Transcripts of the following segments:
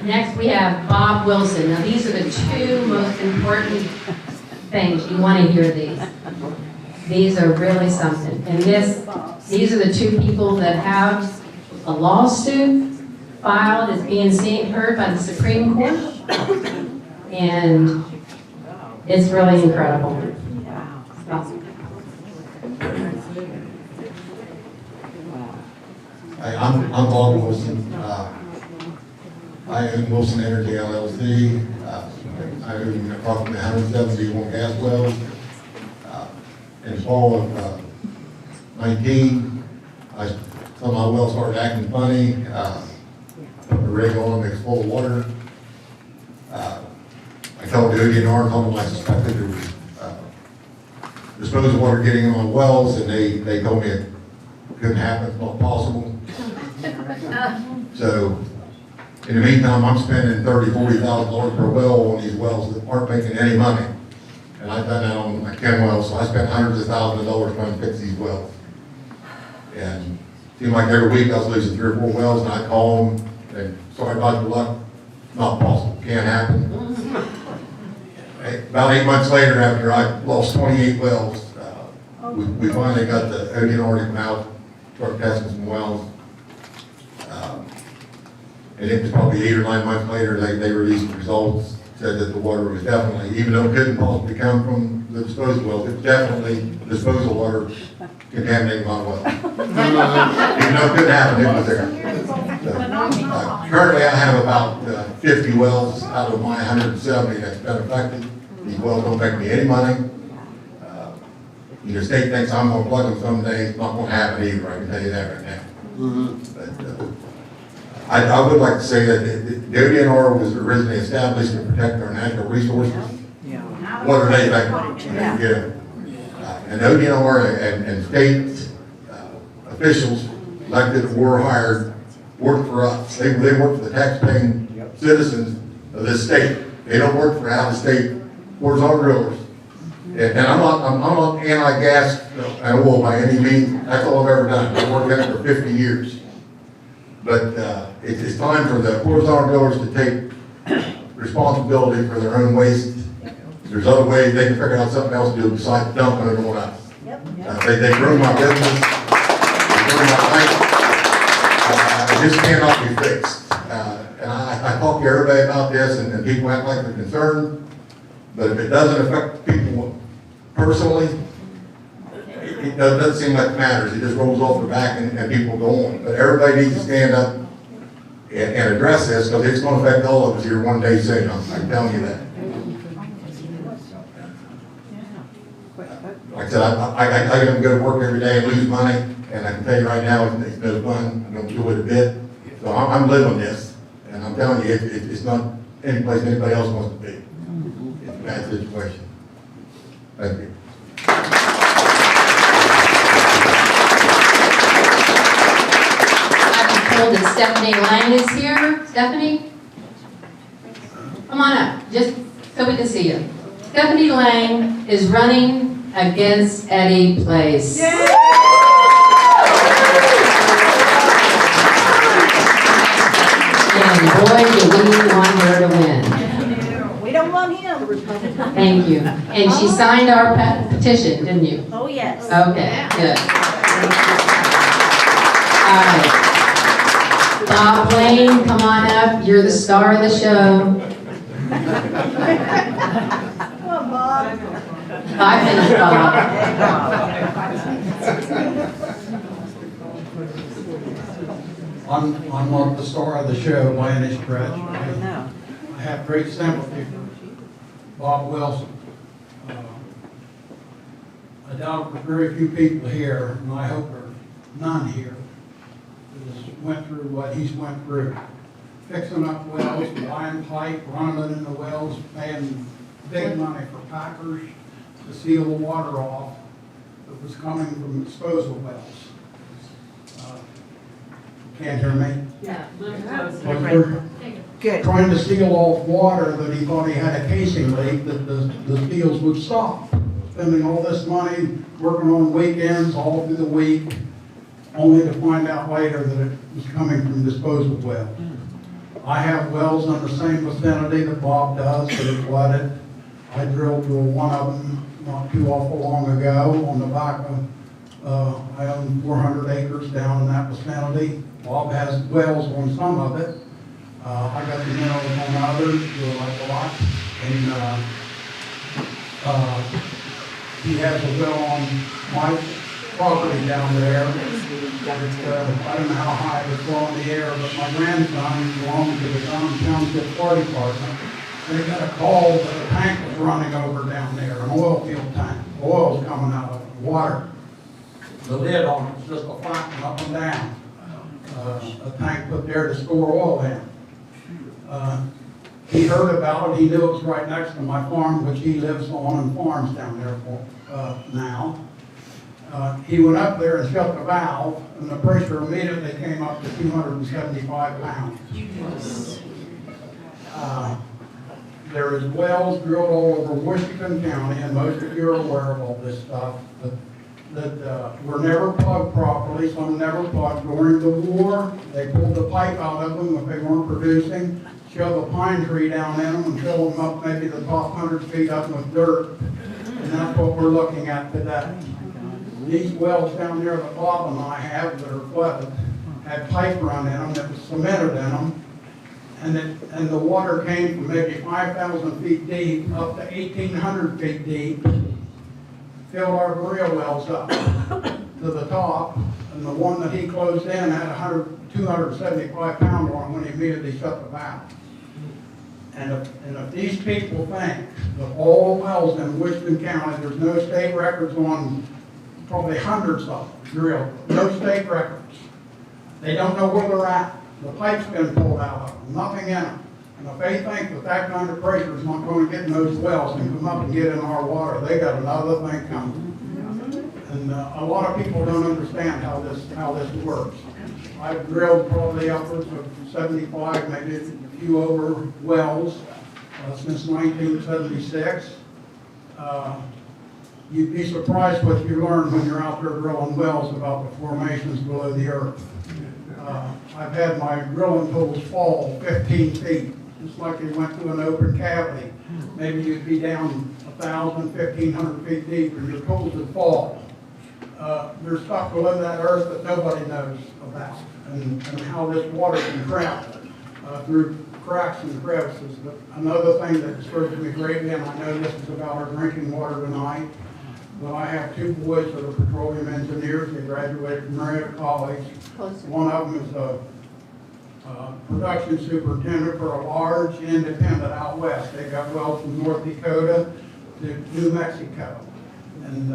Next, we have Bob Wilson. Now, these are the two most important things. You want to hear these. These are really something. And these are the two people that have a lawsuit filed. It's being heard by the Supreme Court. And it's really incredible. Hi, I'm Bob Wilson. I own Wilson Energy LLC. I own approximately 171 gas wells. In the fall of 19, some of my wells started acting funny. Put the rig on, mixed full of water. I called the ODNR, told them I suspected there was disposal water getting in my wells, and they told me it couldn't happen, it's not possible. So, in the meantime, I'm spending $30,000 to $40,000 per well on these wells that aren't making any money. And I've done that on my 10 wells, so I spent hundreds of thousands of dollars trying to fix these wells. And it seemed like every week I was losing 3 or 4 wells, and I'd call them, and sorry about your luck, not possible, can't happen. About 8 months later, after I lost 28 wells, we finally got the ODNR to come out, start testing some wells. And it was probably 8 or 9 months later, they released the results, said that the water was definitely, even though it couldn't possibly come from the disposal wells, it's definitely disposal water contaminating my well. Even though it couldn't happen, it was there. So, currently I have about 50 wells out of my 170 that's been affected. These wells don't make me any money. The state thinks I'm going to plug them someday. It's not going to happen either, I can tell you that right now. But, I would like to say that the ODNR was originally established to protect our natural resources. What are they like? Yeah. And ODNR and state officials elected or hired work for us. They work for the taxpaying citizens of this state. They don't work for out-of-state horizontal drillers. And I'm not anti-gas and oil by any means. That's all I've ever done. I've worked at it for 50 years. But it's time for the horizontal drillers to take responsibility for their own waste. There's other ways they can figure out something else to do besides dumping it on us. They ruin my business. They ruin my life. It just cannot be fixed. And I talk to everybody about this, and people act like they're concerned. But if it doesn't affect people personally, it doesn't seem like it matters. It just rolls off the back and people go on. But everybody needs to stand up and address this, because it's going to affect all of us here one day soon. I'm telling you that. Like I said, I can go to work every day and lose money, and I can tell you right now, it's no fun. I don't enjoy it a bit. So I'm living this, and I'm telling you, it's not any place anybody else wants to be. It's a bad situation. Thank you. I've been told that Stephanie Lang is here. Stephanie? Come on up, just so we can see you. Stephanie Lang is running against Eddie Place. And boy, do we want her to win. We don't want him. Thank you. And she signed our petition, didn't you? Oh, yes. Okay, good. All right. Bob Lane, come on up. You're the star of the show. Come on, Bob. I finished Bob. I'm not the star of the show by any stretch. I have great sympathy for Bob Wilson. I doubt there are very few people here, and I hope there are none here, that has went through what he's went through. Fixing up wells, buying pipe, running it in the wells, paying big money for packers to seal the water off that was coming from disposal wells. Can't hear me? Yeah. Good. Trying to seal off water that he thought he had a casing leak, that the seals would stop. Spending all this money, working on weekends, all through the week, only to find out later that it was coming from disposal wells. I have wells in the same vicinity that Bob does that are flooded. I drilled through one of them not too awful long ago on the back of, I own 400 acres down in that vicinity. Bob has wells on some of it. I got the minerals on others, like a lot. And he has a well on my property down there. I don't know how high it was flowing in the air, but my grandson belonged to the township fire department. They got a call that a tank was running over down there, an oil field tank. Oil's coming out of the water. The lid on it's just a flapping up and down. A tank put there to store oil in. He heard about it. He knew it was right next to my farm, which he lives on and farms down there for now. He went up there and shut the valve, and the pressure immediately came up to 275 pounds. There is wells drilled all over Washington County, and most of you are aware of all this stuff, that were never plugged properly. Some never plugged. During the war, they pulled the pipe out of them if they weren't producing, shove a pine tree down in them and fill them up maybe the top 100 feet up with dirt. And that's what we're looking at today. These wells down there that Bob and I have that are flooded had pipe run in them that was cemented in them. And the water came from maybe 5,000 feet deep up to 1,800 feet deep, filled our real wells up to the top, and the one that he closed in had 275 pound on when he immediately shut the valve. And if these people think that all wells in Washington County, there's no state records on probably hundreds of them drilled, no state records. They don't know where they're at. The pipe's been pulled out of them, nothing in them. And if they think that that kind of pressure is not going to get in those wells and come up and get in our water, they got another thing coming. And a lot of people don't understand how this works. I've drilled probably upwards of 75, maybe a few over wells since 1976. You'd be surprised what you learn when you're out there drilling wells about the formations below the earth. I've had my drilling tools fall 15 feet, just like they went through an open cavity. Maybe you'd be down 1,000, 1,500 feet deep and your tools would fall. There's stuff below that earth that nobody knows about, and how this water can travel through cracks and crevices. But another thing that disturbs me greatly, and I know this is about our drinking water tonight, but I have two boys that are petroleum engineers. They graduated from Marietta College. One of them is a production superintendent for a large independent out west. They got wells from North Dakota to New Mexico. And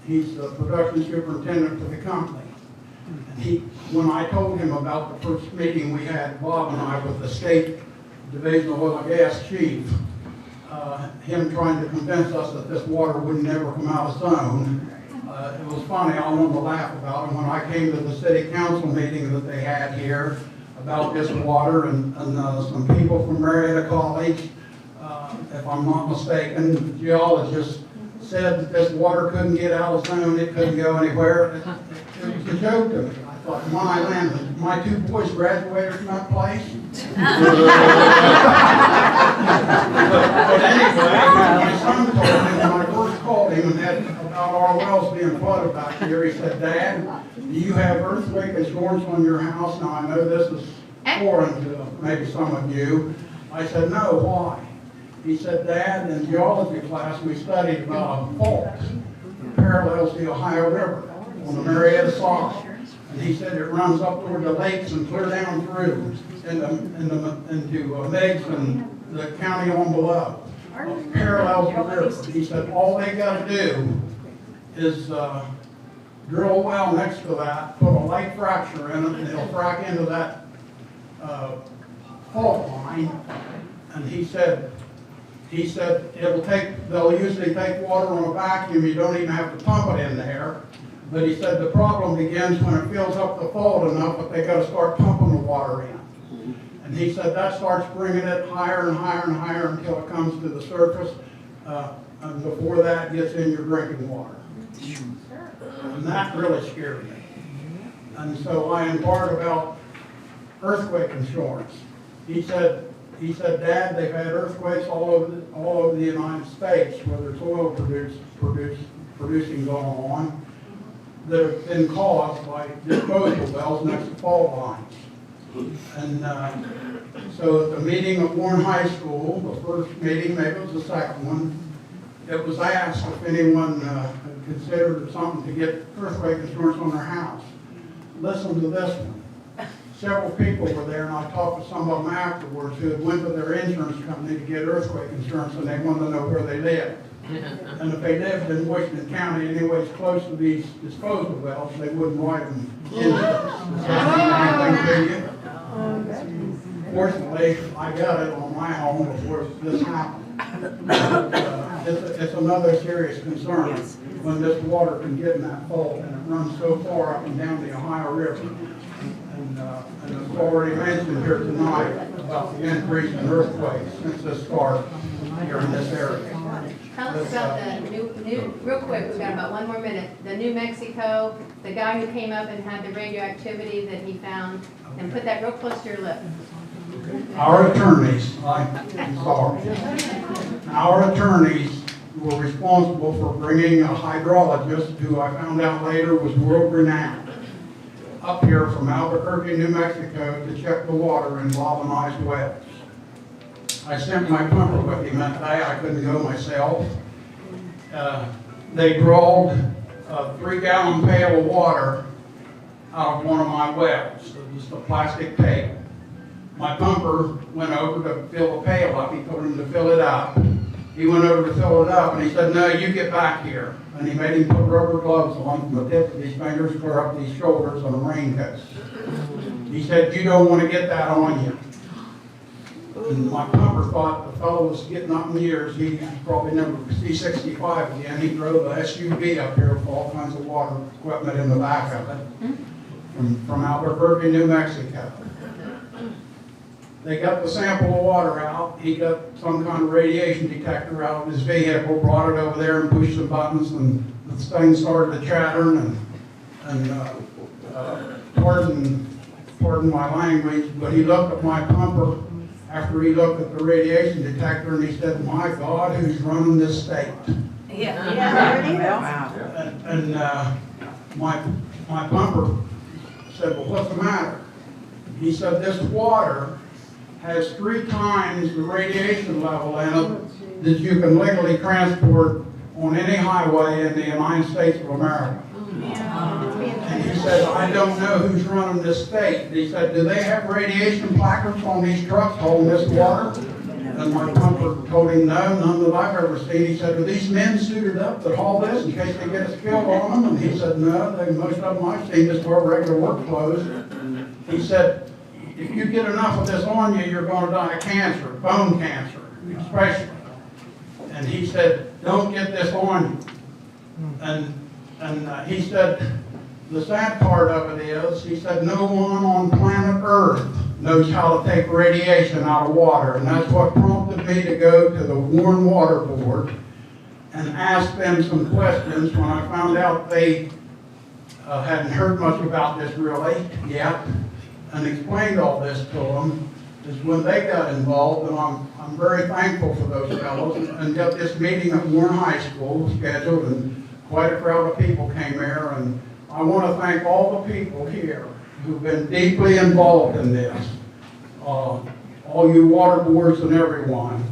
he's the production superintendent for the company. And when I told him about the first meeting we had, Bob and I, with the state division of oil and gas chief, him trying to convince us that this water would never come out of zone, it was funny. I wanted to laugh about it. When I came to the city council meeting that they had here about this water, and some people from Marietta College, if I'm not mistaken, the geologist said that this water couldn't get out of zone, it couldn't go anywhere. It was a joke to me. I thought, when I landed, my two boys graduated from that place. But anyway, my son told me when I first called him and had about our wells being flooded back here, he said, "Dad, do you have earthquake insurance on your house?" Now, I know this is foreign to maybe some of you. I said, "No, why?" He said, "Dad, in geology class, we studied about a fault that parallels the Ohio River on the Marietta side. And he said it runs up toward the lakes and clear down through into Meigs and the county on below. Parallels the river." He said, "All they got to do is drill a well next to that, put a light fracture in it, and it'll frack into that fault line." And he said they'll usually take water on a vacuum. You don't even have to pump it in there. But he said the problem begins when it fills up the fault enough, but they got to start pumping the water in. And he said that starts bringing it higher and higher and higher until it comes to the surface. And before that gets in your drinking water. And that really scared me. And so I inquired about earthquake insurance. He said, Dad, they've had earthquakes all over the United States, where there's oil producing going on, that have been caused by disposal wells next to fault lines. And so at the meeting at Warren High School, the first meeting, maybe it was the second one, it was asked if anyone had considered something to get earthquake insurance on their house. Listen to this one. Several people were there, and I talked to some of them afterwards who had went to their insurance company to get earthquake insurance, and they wanted to know where they lived. And if they lived in Washington County, anyways close to these disposal wells, they wouldn't write them insurance. Does that mean anything to you? Fortunately, I got it on my home before this happened. But, it's another serious concern when this water can get in that fault, and it runs so far up and down the Ohio River. And it's already mentioned here tonight about the increase in earthquakes since this started here in this area. Tell us about the new, real quick, we've got about one more minute. The New Mexico, the guy who came up and had the radioactivity that he found, and put that real close to your lip. Our attorneys, I'm sorry, our attorneys were responsible for bringing a hydrologist, who I found out later was world renowned, up here from Albuquerque, New Mexico, to check the water in galvanized wells. I sent my pumper with him that day. I couldn't go myself. They drawed a 3-gallon pail of water out of one of my wells. It was the plastic pail. My pumper went over to fill the pail up. He told him to fill it up. He went over to fill it up, and he said, "No, you get back here." And he made him put rubber gloves on from the tip of his fingers clear up his shoulders and a raincoat. He said, "You don't want to get that on you." And my pumper thought the fellow was getting up in years. He probably never see 65 again. He drove a SUV up here with all kinds of water equipment in the back of it from Albuquerque, New Mexico. They got the sample of water out. He got some kind of radiation detector out of his vehicle, brought it over there and pushed some buttons, and the thing started to chatter. Pardon my language, but he looked at my pumper after he looked at the radiation detector, and he said, "My God, who's running this state?" And my pumper said, "Well, what's the matter?" He said, "This water has 3 times the radiation level in it that you can legally transport on any highway in the United States of America." And he said, "I don't know who's running this state." He said, "Do they have radiation placards on these trucks holding this water?" And my pumper told him, "No, none that I've ever seen." He said, "Are these men suited up that haul this in case they get a spill on them?" And he said, "No, most of them I've seen just wear regular work clothes." He said, "If you get enough of this on you, you're going to die of cancer, bone cancer, especially." And he said, "Don't get this on you." And he said, the sad part of it is, he said, no one on planet Earth knows how to take radiation out of water. And that's what prompted me to go to the Warren Water Board and ask them some questions when I found out they hadn't heard much about this really yet, and explained all this to them, is when they got involved. And I'm very thankful for those fellows, and got this meeting at Warren High School scheduled, and quite a crowd of people came here. And I want to thank all the people here who've been deeply involved in this, all you water boards and everyone.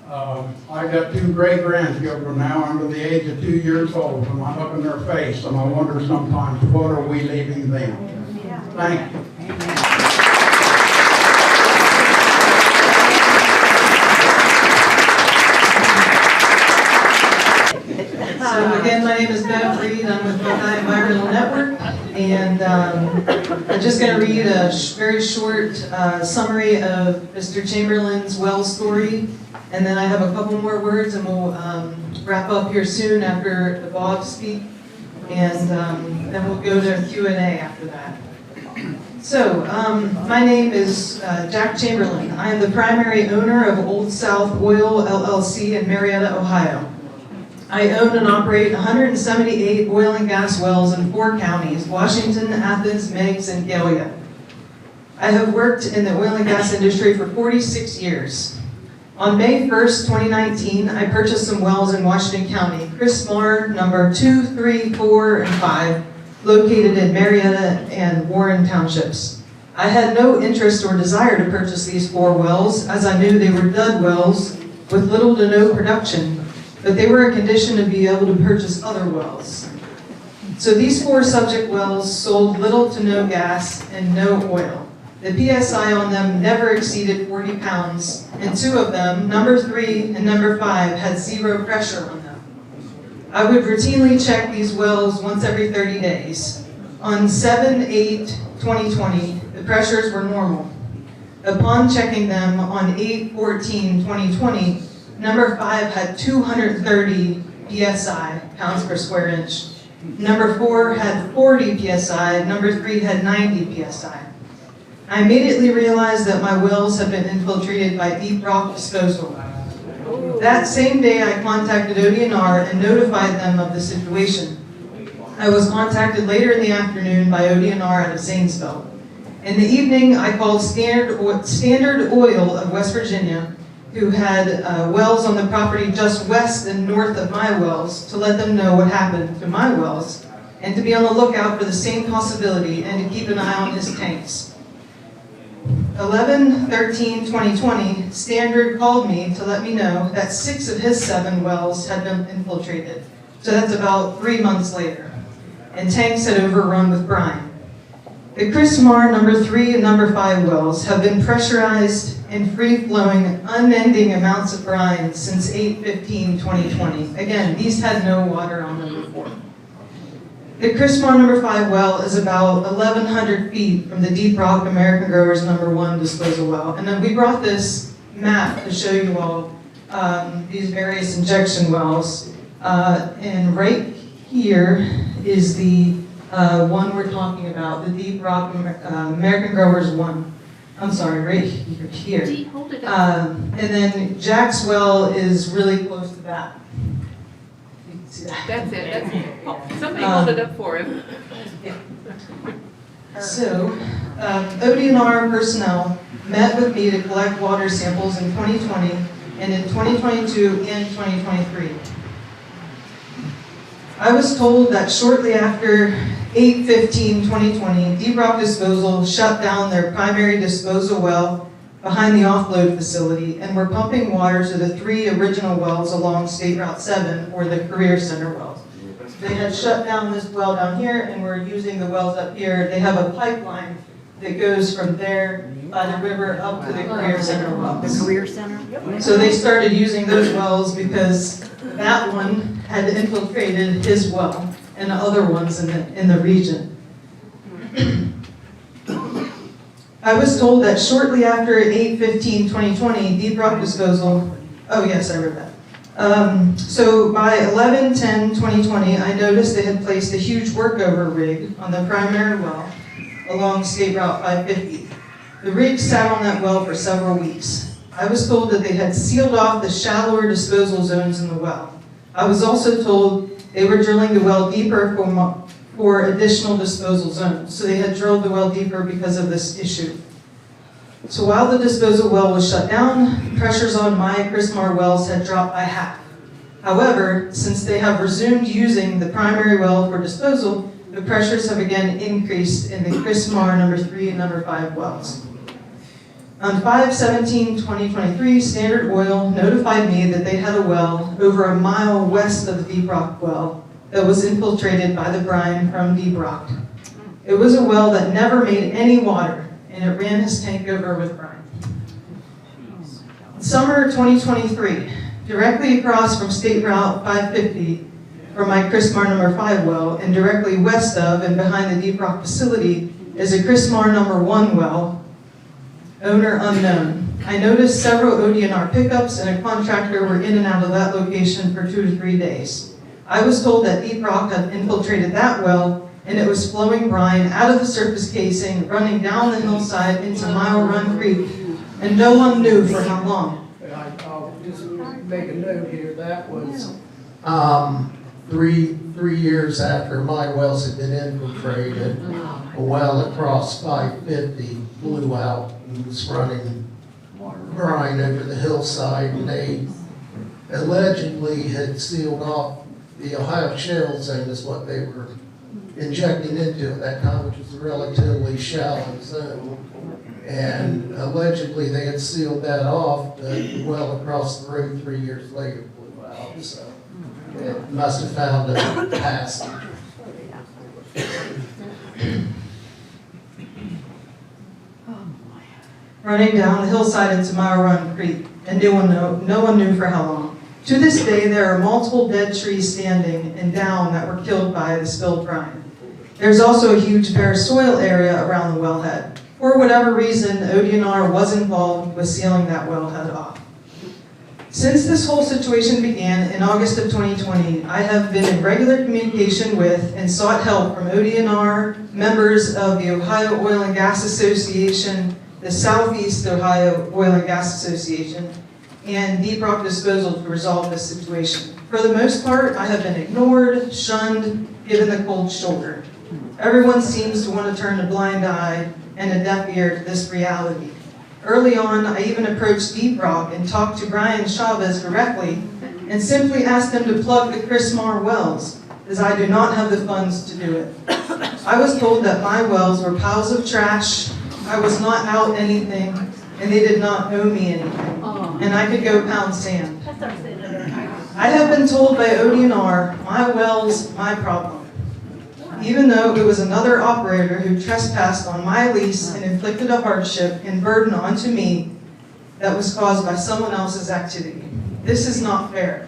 I got 2 great-grandchildren now under the age of 2 years old, and I look in their face and I wonder sometimes, what are we leaving them? Thank you. So again, my name is Bev Reed. I'm with Buckeye Environmental Network, and I'm just going to read a very short summary of Mr. Chamberlain's well story, and then I have a couple more words, and we'll wrap up here soon after the Bob speak, and then we'll go to Q&A after that. So, my name is Jack Chamberlain. I am the primary owner of Old South Oil LLC in Marietta, Ohio. I own and operate 178 oil and gas wells in 4 counties: Washington, Athens, Meigs, and Gallia. I have worked in the oil and gas industry for 46 years. On May 1st, 2019, I purchased some wells in Washington County, Chris Marr, number 2, 3, 4, and 5, located in Marietta and Warren Townships. I had no interest or desire to purchase these 4 wells, as I knew they were dud wells with little to no production, but they were a condition to be able to purchase other wells. So these 4 subject wells sold little to no gas and no oil. The PSI on them never exceeded 40 pounds, and 2 of them, number 3 and number 5, had 0 pressure on them. I would routinely check these wells once every 30 days. On 7/8/2020, the pressures were normal. Upon checking them on 8/14/2020, number 5 had 230 PSI, pounds per square inch. Number 4 had 40 PSI, number 3 had 90 PSI. I immediately realized that my wells had been infiltrated by deep rock disposal. That same day, I contacted ODNR and notified them of the situation. I was contacted later in the afternoon by ODNR out of Zanesville. In the evening, I called Standard Oil of West Virginia, who had wells on the property just west and north of my wells, to let them know what happened to my wells, and to be on the lookout for the same possibility and to keep an eye on his tanks. 11/13/2020, Standard called me to let me know that 6 of his 7 wells had been infiltrated. So that's about 3 months later. And tanks had overrun with brine. The Chris Marr number 3 and number 5 wells have been pressurized and free-flowing, unending amounts of brine since 8/15/2020. Again, these had no water on them before. The Chris Marr number 5 well is about 1,100 feet from the Deep Rock American Growers number 1 disposal well. And then we brought this map to show you all these various injection wells. And right here is the one we're talking about, the Deep Rock American Growers 1. I'm sorry, right here. Hold it up. And then Jack's well is really close to that. You can see that. That's it, that's it. Somebody hold it up for him. So, ODNR personnel met with me to collect water samples in 2020 and in 2022 and 2023. I was told that shortly after 8/15/2020, Deep Rock Disposal shut down their primary disposal well behind the offload facility and were pumping water to the 3 original wells along State Route 7, or the Career Center wells. They had shut down this well down here and were using the wells up here. They have a pipeline that goes from there by the river up to the Career Center wells. The Career Center? So they started using those wells because that one had infiltrated his well and other ones in the region. I was told that shortly after 8/15/2020, Deep Rock Disposal, oh yes, I read that. So by 11/10/2020, I noticed they had placed a huge workover rig on the primary well along State Route 550. The rig sat on that well for several weeks. I was told that they had sealed off the shallower disposal zones in the well. I was also told they were drilling the well deeper for additional disposal zones. So they had drilled the well deeper because of this issue. So while the disposal well was shut down, pressures on my Chris Marr wells had dropped by half. However, since they have resumed using the primary well for disposal, the pressures have again increased in the Chris Marr number 3 and number 5 wells. On 5/17/2023, Standard Oil notified me that they had a well over a mile west of the Deep Rock well that was infiltrated by the brine from Deep Rock. It was a well that never made any water, and it ran his tank over with brine. Summer 2023, directly across from State Route 550 from my Chris Marr number 5 well, and directly west of and behind the Deep Rock facility is a Chris Marr number 1 well, owner unknown. I noticed several ODNR pickups and a contractor were in and out of that location for 2 to 3 days. I was told that Deep Rock had infiltrated that well, and it was flowing brine out of the surface casing, running down the hillside into Mile Run Creek, and no one knew for how long. I'll just make a note here, that was, three years after my wells had been infiltrated, a well across 550 blew out and was running brine over the hillside, and they allegedly had sealed off the Ohio Shale Zone is what they were injecting into at that time, which was a relatively shallow zone. And allegedly they had sealed that off, but the well across the road 3 years later blew out, so it must have found a passage. Running down the hillside into Mile Run Creek, and no one knew for how long. To this day, there are multiple dead trees standing and down that were killed by the spilled brine. There's also a huge bare soil area around the wellhead. For whatever reason, ODNR was involved with sealing that wellhead off. Since this whole situation began in August of 2020, I have been in regular communication with and sought help from ODNR, members of the Ohio Oil and Gas Association, the Southeast Ohio Oil and Gas Association, and Deep Rock Disposal to resolve this situation. For the most part, I have been ignored, shunned, given the cold shoulder. Everyone seems to want to turn a blind eye and a deaf ear to this reality. Early on, I even approached Deep Rock and talked to Brian Chavez directly and simply asked him to plug the Chris Marr wells, as I do not have the funds to do it. I was told that my wells were piles of trash, I was not out anything, and they did not owe me anything, and I could go pound sand. I have been told by ODNR, my well's my problem, even though it was another operator who trespassed on my lease and inflicted a hardship and burden onto me that was caused by someone else's activity. This is not fair.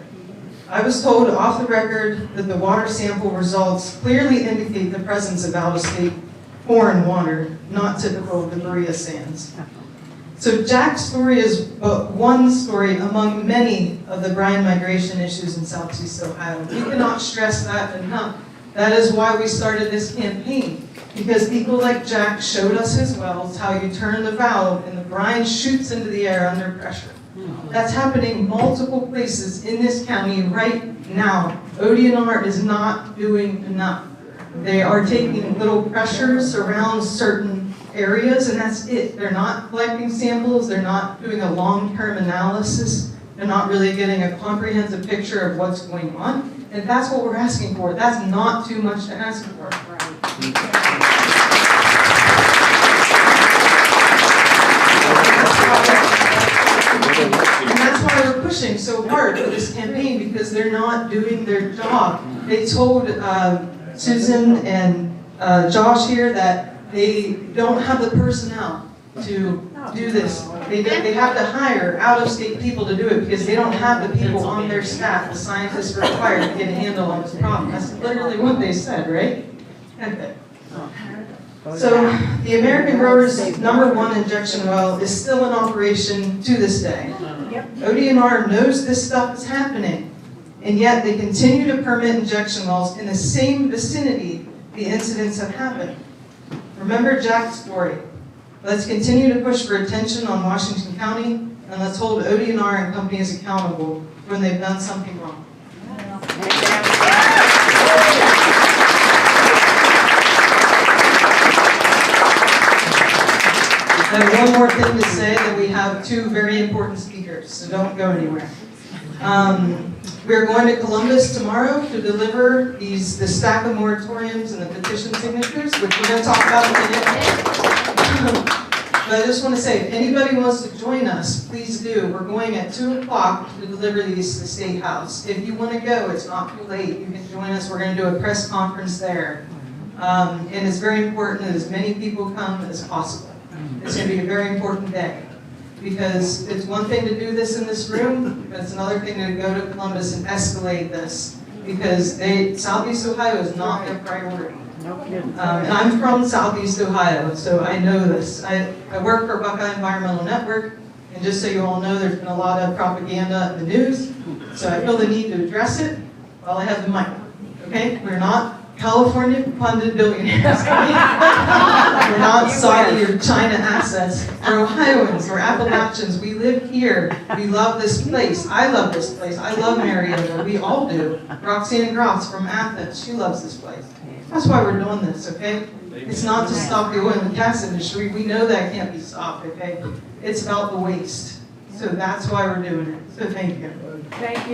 I was told off the record that the water sample results clearly indicate the presence of out-of-state foreign water, not typical of the Berea sands. So Jack's story is but one story among many of the brine migration issues in Southeast Ohio. We cannot stress that enough. That is why we started this campaign, because people like Jack showed us his wells, how you turn the valve and the brine shoots into the air under pressure. That's happening multiple places in this county right now. ODNR is not doing enough. They are taking little pressures around certain areas, and that's it. They're not collecting samples. They're not doing a long-term analysis. They're not really getting a comprehensive picture of what's going on. And that's what we're asking for. That's not too much to ask for. And that's why we're pushing so hard for this campaign, because they're not doing their job. They told Susan and Josh here that they don't have the personnel to do this. They have to hire out-of-state people to do it because they don't have the people on their staff, the scientists required to get a handle on this problem. That's literally what they said, right? Okay. So the American Growers' #1 injection well is still in operation to this day. ODNR knows this stuff is happening, and yet they continue to permit injection wells in the same vicinity the incidents have happened. Remember Jack's story. Let's continue to push for attention on Washington County, and let's hold ODNR and companies accountable when they've done something wrong. I have one more thing to say, that we have two very important speakers, so don't go anywhere. We're going to Columbus tomorrow to deliver the stack of moratoriums and the petition signatures, which we're going to talk about in a minute. But I just want to say, if anybody wants to join us, please do. We're going at 2 o'clock to deliver these to the State House. If you want to go, it's not too late. You can join us. We're going to do a press conference there. And it's very important that as many people come as possible. It's going to be a very important day. Because it's one thing to do this in this room, but it's another thing to go to Columbus and escalate this. Because Southeast Ohio is not their priority. And I'm from Southeast Ohio, so I know this. I work for Buckeye Environmental Network, and just so you all know, there's been a lot of propaganda in the news, so I feel the need to address it while I have the mic. Okay? We're not California funded billionaires. We're not Saudi or China assets. We're Ohioans, we're Appalachians, we live here. We love this place. I love this place. I love Marietta. We all do. Roxana Gross from Athens, she loves this place. That's why we're doing this, okay? It's not to stop the oil and gas industry. We know that can't be stopped, okay? It's about the waste. So that's why we're doing it. So thank you. Thank you.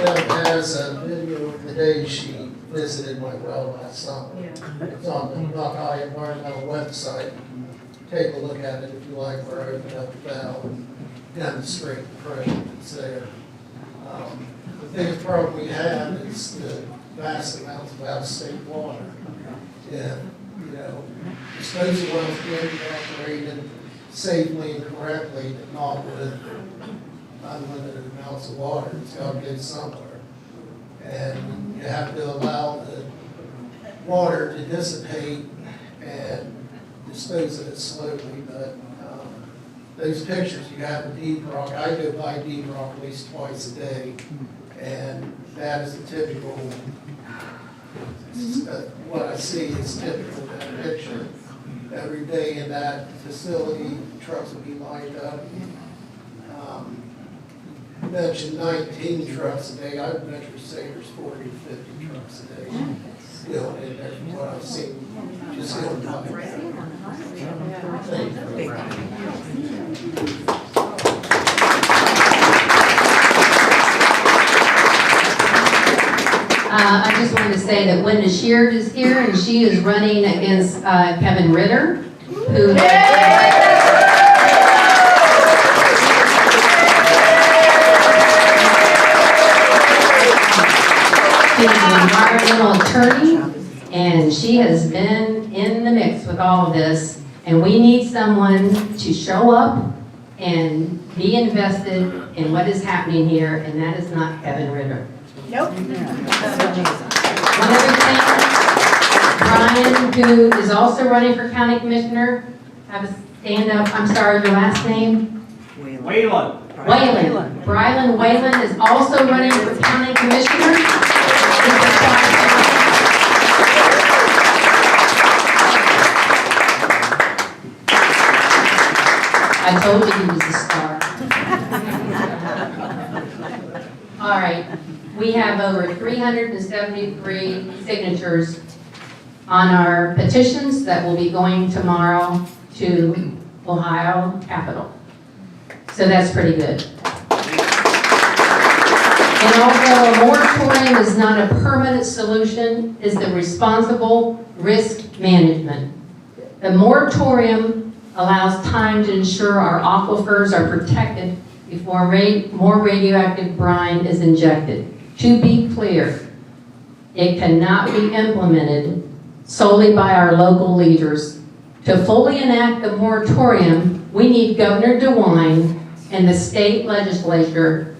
Deb has a video of the day she visited my well last summer. It's on the Buckeye Environmental website. Take a look at it if you like, or open up the valve and demonstrate the pressure that's there. The biggest problem we have is the vast amounts of out-of-state water. And, you know, disposal wells can be operated safely and correctly, but not with unlimited amounts of water. It's got to get somewhere. And you have to allow the water to dissipate and dispose of it slowly. But those pictures you have of Deep Rock, I go by Deep Rock at least twice a day, and that is a typical, what I see is typical of that picture. Every day in that facility, trucks will be lined up. You mentioned 19 trucks a day. I would venture to say there's 40 to 50 trucks a day still in there from what I've seen. Just still I just wanted to say that Linda Sheard is here, and she is running against Kevin Ritter, who she's an environmental attorney, and she has been in the mix with all of this, and we need someone to show up and be invested in what is happening here, and that is not Kevin Ritter. Nope. One other thing, Brian, who is also running for county commissioner, have a stand up, I'm sorry, your last name? Wayland. Wayland. Brylan Wayland is also running for county commissioner. I told you he was a star. All right, we have over 373 signatures on our petitions that will be going tomorrow to Ohio Capitol. So that's pretty good. And although a moratorium is not a permanent solution, is the responsible risk management. The moratorium allows time to ensure our aquifers are protected before more radioactive brine is injected. To be clear, it cannot be implemented solely by our local leaders. To fully enact the moratorium, we need Governor DeWine and the state legislature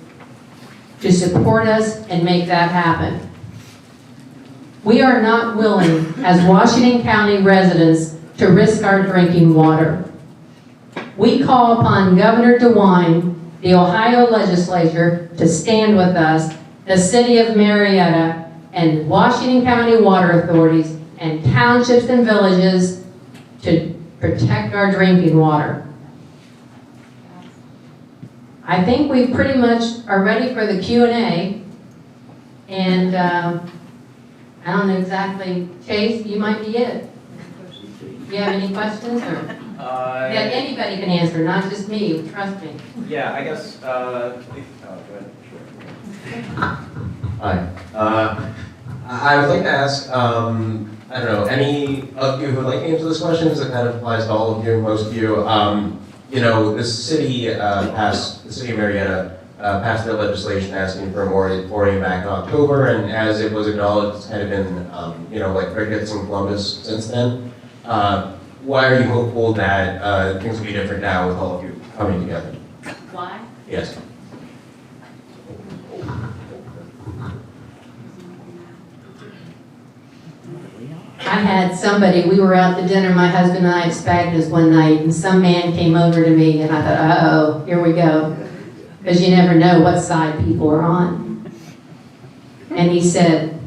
to support us and make that happen. We are not willing, as Washington County residents, to risk our drinking water. We call upon Governor DeWine, the Ohio legislature, to stand with us, the city of Marietta, and Washington County water authorities, and townships and villages to protect our drinking water. I think we pretty much are ready for the Q&A, and I don't know exactly, Chase, you might be it. Do you have any questions, or? Yeah, anybody can answer, not just me, trust me. Yeah, I guess, go ahead. Hi. I would like to ask, I don't know, any of you who would like to answer this question, because it kind of applies to all of you, most of you. You know, the city the city of Marietta passed their legislation asking for a moratorium back in October, and as it was acknowledged, it's kind of been, you know, like crickets in Columbus since then. Why are you hopeful that things will be different now with all of you coming together? Why? Yes. I had somebody, we were out to dinner, my husband and I at Spagna's one night, and some man came over to me, and I thought, uh-oh, here we go. because you never know what side people are on. And he said,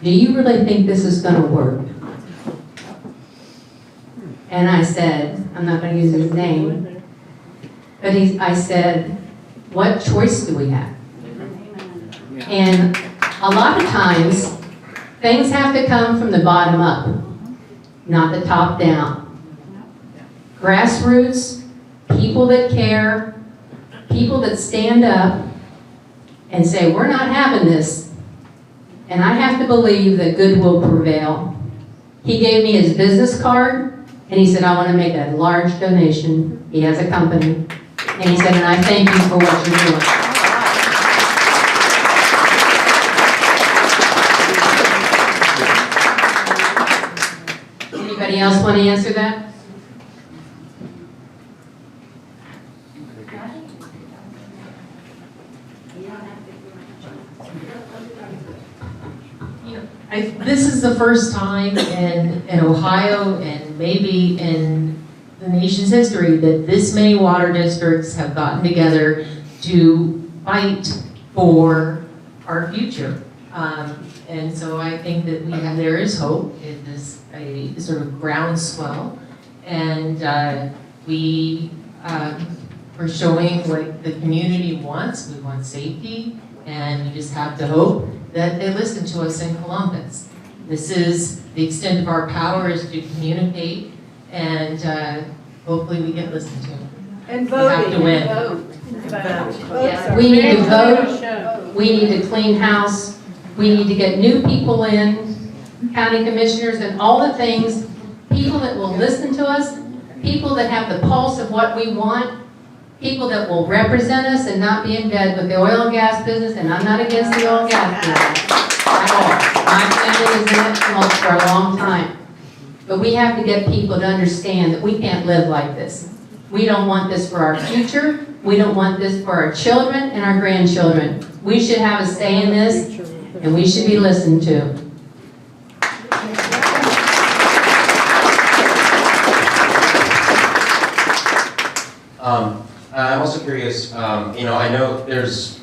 do you really think this is gonna work? And I said, I'm not gonna use his name, but I said, what choice do we have? And a lot of times, things have to come from the bottom up, not the top down. Grassroots, people that care, people that stand up and say, we're not having this. And I have to believe that good will prevail. He gave me his business card, and he said, I want to make a large donation. He has a company. And he said, and I thank you for what you're doing. Anybody else want to answer that? This is the first time in Ohio and maybe in the nation's history that this many water districts have gotten together to fight for our future. And so I think that there is hope. It is a sort of groundswell. And we're showing what the community wants. We want safety, and we just have to hope that they listen to us in Columbus. This is the extent of our power, is to communicate, and hopefully we get listened to. And We have to win. Yes, we need to vote, we need to clean house, we need to get new people in, county commissioners and all the things, people that will listen to us, people that have the pulse of what we want, people that will represent us and not be in bed with the oil and gas business, and I'm not against the oil and gas business at all. My family is in it for a long time. But we have to get people to understand that we can't live like this. We don't want this for our future. We don't want this for our children and our grandchildren. We should have a say in this, and we should be listened to. I'm also curious, I know there's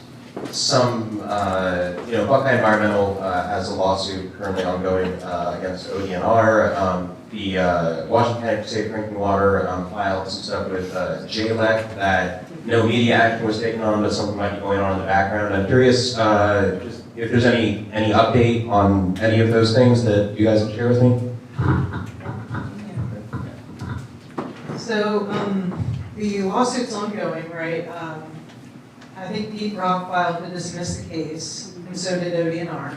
some, Buckeye Environmental has a lawsuit currently ongoing against ODNR. The Washington County for Safe Drinking Water filed some stuff with JLEC that no media action was taken on, but something might be going on in the background. I'm curious just if there's any update on any of those things that you guys can share with me? So, the lawsuit's ongoing, right? I think Deep Rock filed to dismiss the case, and so did ODNR.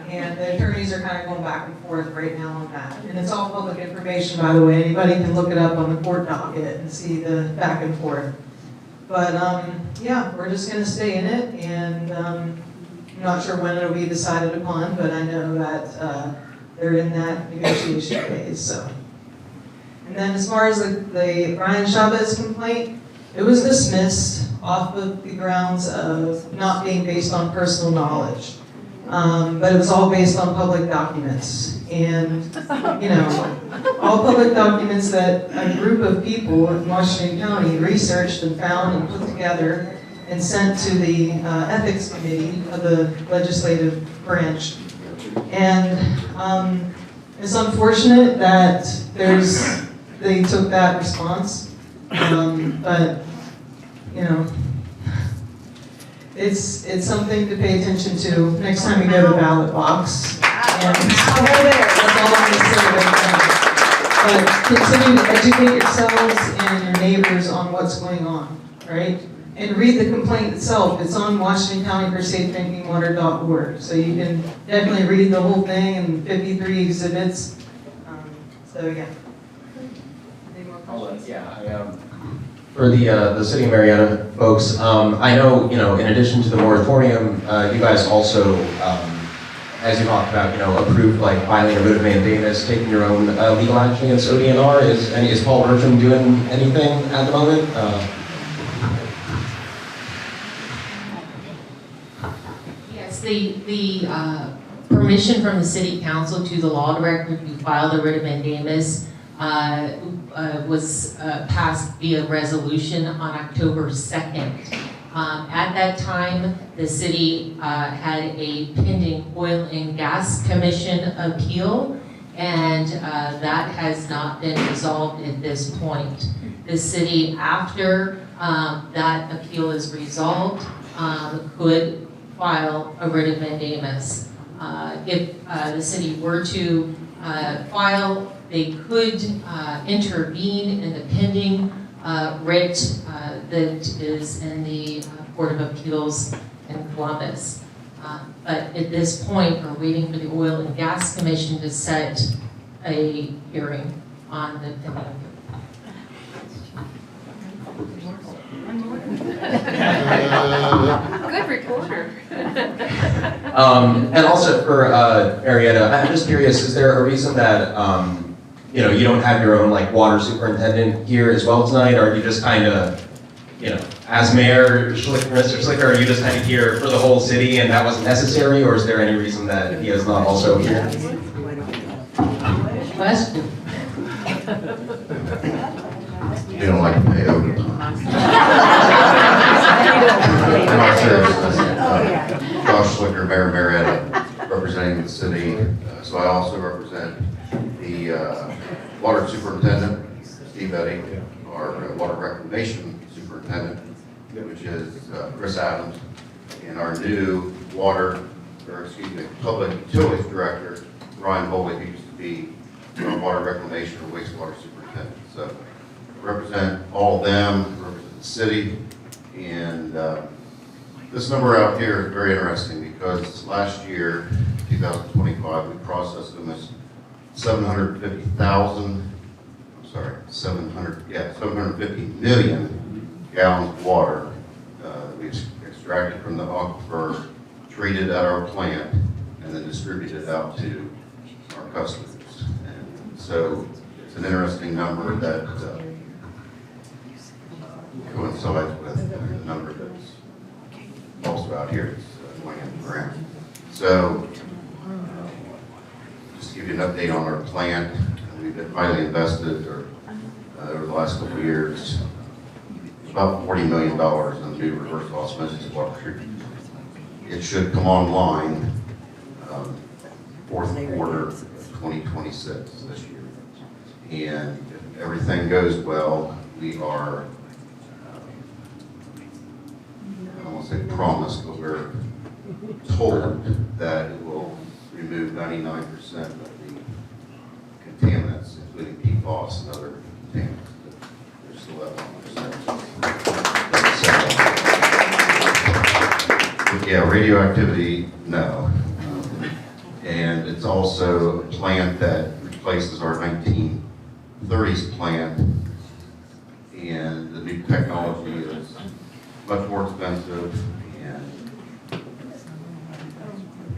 And the attorneys are kind of going back and forth right now on that. And it's all public information, by the way. Anybody can look it up on the court docket and see the back and forth. But yeah, we're just going to stay in it, and I'm not sure when it'll be decided upon, but I know that they're in that negotiation phase. So. And then as far as the Brian Chavez complaint, it was dismissed off of the grounds of not being based on personal knowledge. But it was all based on public documents. And, all public documents that a group of people in Washington County researched and found and put together and sent to the ethics committee of the legislative branch. And it's unfortunate that they took that response, but it's something to pay attention to next time we go to the ballot box. And that's all I'm going to say right now. But continue to educate yourselves and your neighbors on what's going on, right? And read the complaint itself. It's on WashingtonCountyForSafeDrinkingWater.org, so you can definitely read the whole thing and 53 exhibits. So yeah. For the city of Marietta folks, I know, in addition to the moratorium, you guys also, as you talked about, approved like filing a writ of mandamus, taking your own legal action against ODNR. Is Paul Bertram doing anything at the moment? Yes, the permission from the city council to the law director to file the writ of mandamus was passed via resolution on October 2nd. At that time, the city had a pending Oil and Gas Commission appeal, and that has not been resolved at this point. The city, after that appeal is resolved, could file a writ of mandamus. If the city were to file, they could intervene in the pending writ that is in the Court of Appeals in Columbus. But at this point, we're waiting for the Oil and Gas Commission to set a hearing on the pending appeal. Good reporter. And also for Marietta, I'm just curious, is there a reason that, you don't have your own like water superintendent here as well tonight? Or are you just kind of, as mayor, Mr. Schlicker, are you just kind of here for the whole city and that wasn't necessary? Or is there any reason that he is not also here? Question? You don't like to pay overtime. In all seriousness, Josh Slicker, Mayor Marietta, representing the city. So I also represent the water superintendent, Steve Eddy, our water reclamation superintendent, which is Chris Adams, and our new public utilities director, Ryan Boley, who used to be our water reclamation or wastewater superintendent. So represent all of them, represent the city, and this number out here is very interesting because last year, 2025, we processed almost 750 million gallons of water we extracted from the aquifer, treated at our plant, and then distributed out to our customers. And so it's an interesting number that coincides with the number that's also out here that's going in the ground. So just to give you an update on our plant, we've been highly invested over the last couple of years. About $40 million in new reverse osmosis water treatment. It should come online fourth quarter of 2026 this year. And if everything goes well, we are, I don't want to say promised, but we're told that it will remove 99% of the contaminants, including PFAS and other contaminants. There's still that 1%. Yeah, radioactivity, no. And it's also a plant that replaces our 1930s plant, and the new technology is much more expensive, and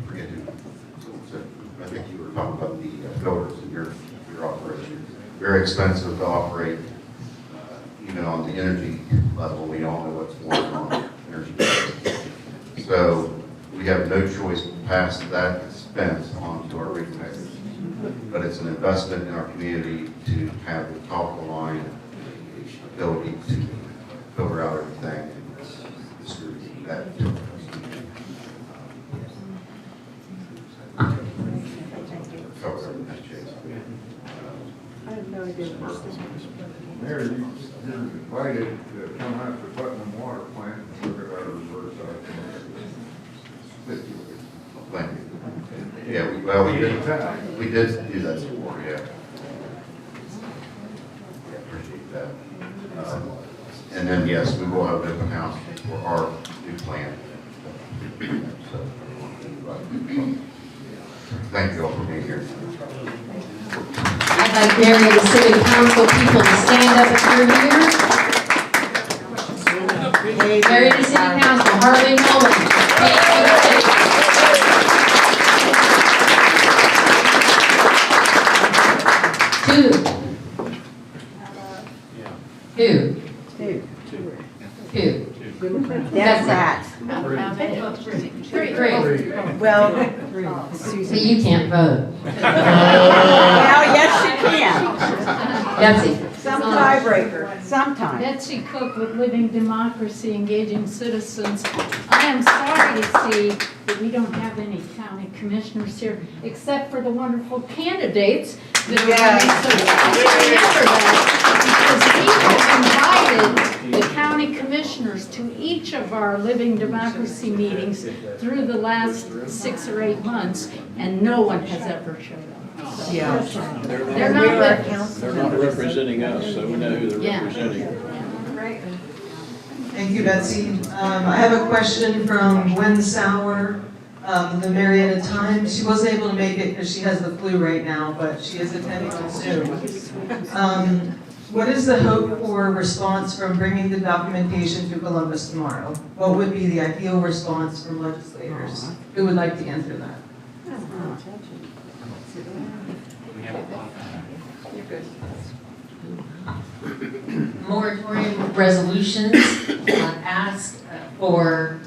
forget who, I think you were talking about the filters in your operation. Very expensive to operate, even on the energy level. We all know what's going on with energy prices. So we have no choice to pass that expense on to our regulators. But it's an investment in our community to have the top of the line ability to filter out everything and distribute that to our customers. Cover everything, Chase. I have no idea what this is. Mayor, you're invited to come out to Putnam Water Plant and look at our reverse osmosis. Thank you. Yeah, we did do that before, yeah. Yeah, appreciate that. And then, yes, we will have an open house for our new plant. So, thank you all for being here. I'd like Marietta City Council people to stand up if you're here. Marietta City Council, Harley Nolan, thank you for the city. Two. That's that. Three. Well, See, you can't vote. well, yes, you can. Betsy. Some tiebreaker, sometime. Betsy Cook with Living Democracy, Engaging Citizens. I am sorry to see that we don't have any county commissioners here, except for the wonderful candidates that are running. So I remember that, because we have invited the county commissioners to each of our Living Democracy meetings through the last 6 or 8 months, and no one has ever showed up. So they're not with us. They're not representing us, so we know who they're Yeah. representing. Thank you, Betsy. I have a question from Gwen Sauer, the Marietta Times. She wasn't able to make it because she has the flu right now, but she is attending on Zoom. What is the hope for response from bringing the documentation to Columbus tomorrow? What would be the ideal response from legislators? Who would like to answer that? Moratorium resolutions ask for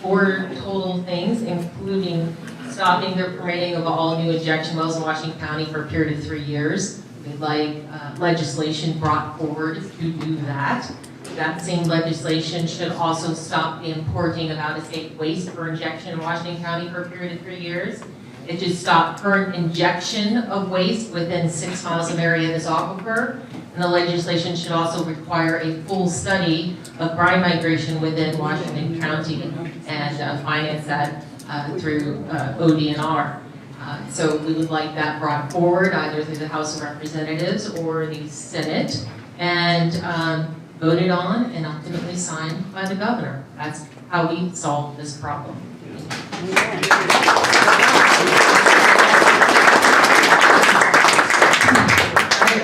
4 total things, including stopping the permitting of all new injection wells in Washington County for a period of 3 years. We'd like legislation brought forward to do that. That same legislation should also stop the importing of out-of-state waste for injection in Washington County for a period of 3 years. It should stop current injection of waste within 6 miles of Marietta's aquifer. And the legislation should also require a full study of brine migration within Washington County and finance that through ODNR. So we would like that brought forward either through the House of Representatives or the Senate and voted on and ultimately signed by the governor. That's how we solve this problem.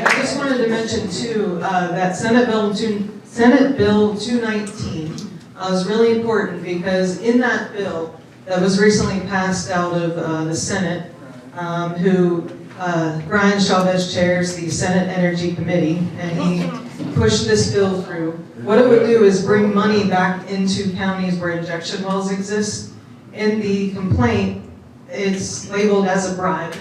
I just wanted to mention too, that Senate Bill 219 is really important because in that bill that was recently passed out of the Senate, Brian Chavez chairs the Senate Energy Committee, and he pushed this bill through. What it would do is bring money back into counties where injection wells exist. In the complaint, it's labeled as a bribe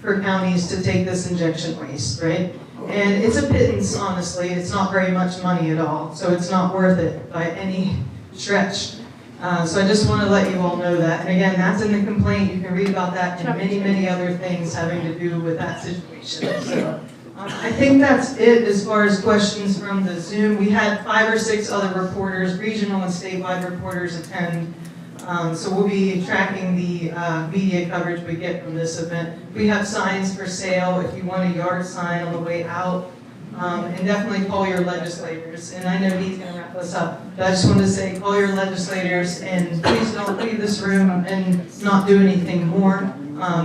for counties to take this injection waste, right? And it's a pittance, honestly. It's not very much money at all, so it's not worth it by any stretch. So I just want to let you all know that. And again, that's in the complaint. You can read about that and many, many other things having to do with that situation. So I think that's it as far as questions from the Zoom. We had 5 or 6 other reporters, regional and statewide reporters attend. So we'll be tracking the media coverage we get from this event. We have signs for sale if you want a yard sign on the way out. And definitely call your legislators. And I know he's going to wrap us up, but I just want to say call your legislators and please don't leave this room and not do anything more.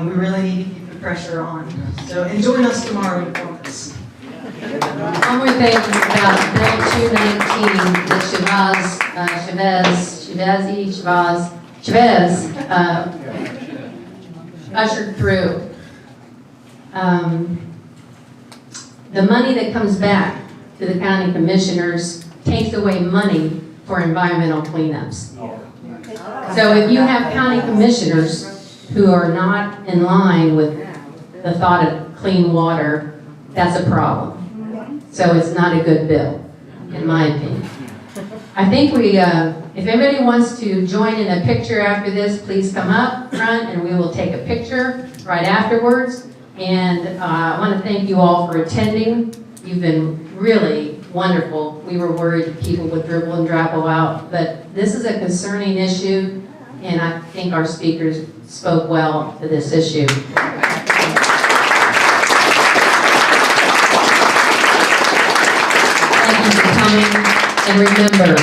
We really need to keep the pressure on. So and join us tomorrow in Columbus. One more thing about Bill 219 that Chavez ushered through. The money that comes back to the county commissioners takes away money for environmental cleanups. So if you have county commissioners who are not in line with the thought of clean water, that's a problem. So it's not a good bill, in my opinion. I think if anybody wants to join in a picture after this, please come up front and we will take a picture right afterwards. And I want to thank you all for attending. You've been really wonderful. We were worried people would dribble and drabble out, but this is a concerning issue, and I think our speakers spoke well to this issue. Thank you for coming, and remember,